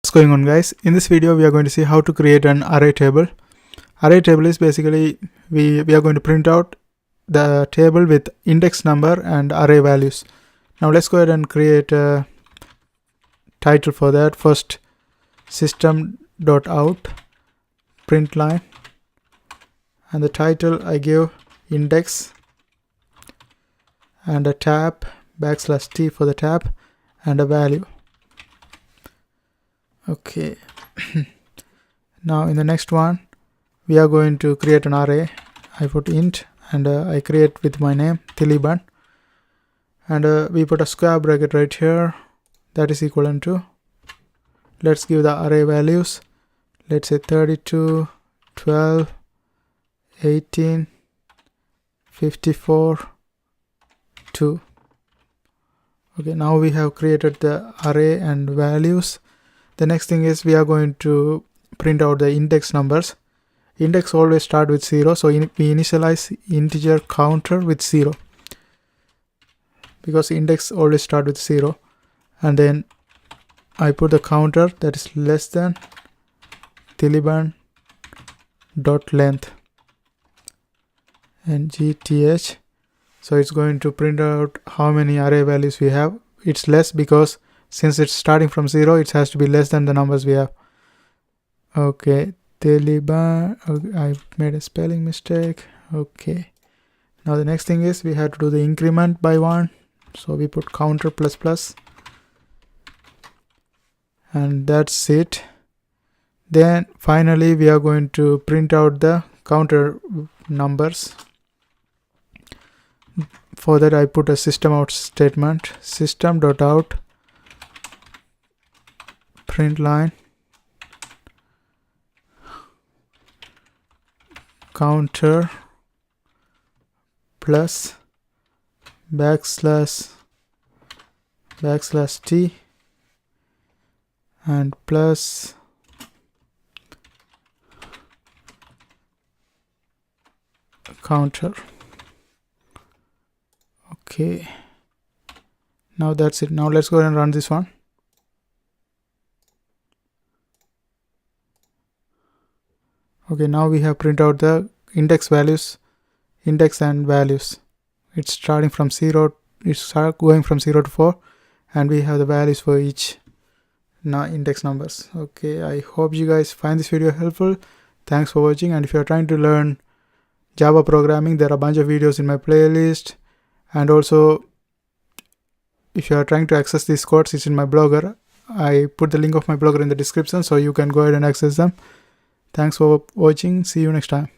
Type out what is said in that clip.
What's going on, guys? In this video we are going to see how to create an array table. Array table is basically we are going to print out the table with index number and array values. Now let's go ahead and create a title for that. First, system.out print line, and the title I give index and a tab \t for the tab and a value. Okay. Now in the next one we are going to create an array. I put int and I create with my name Taliban, and we put a square bracket right here that is equivalent to, let's give the array values, let's say 32, 12, 18, 54, 2. Okay, now we have created the array and values. The next thing is we are going to print out the index numbers. Index always start with 0, so we initialize integer counter with 0 because index always start with 0, and then I put the counter that is less than Taliban dot length and gth. So it's going to print out how many array values we have. It's less because since it's starting from 0, it has to be less than the numbers we have. Okay, Taliban. Okay, I made a spelling mistake. Okay. Now the next thing is we have to do the increment by 1. So we put counter ++. And that's it. Then finally we are going to print out the counter numbers. For that I put a system out statement, system.out print line counter plus \t and plus counter. Okay, now that's it. Now let's go ahead and run this one. Okay, now we have print out the index values, index and values. It's starting from 0, it's going from 0 to 4, and we have the values for each index numbers. Okay, I hope you guys find this video helpful. Thanks for watching, and if you are trying to learn Java programming, there are a bunch of videos in my playlist, and also if you are trying to access these codes, it's in my blogger. I put the link of my blogger in the description, so you can go ahead and access them. Thanks for watching. See you next time.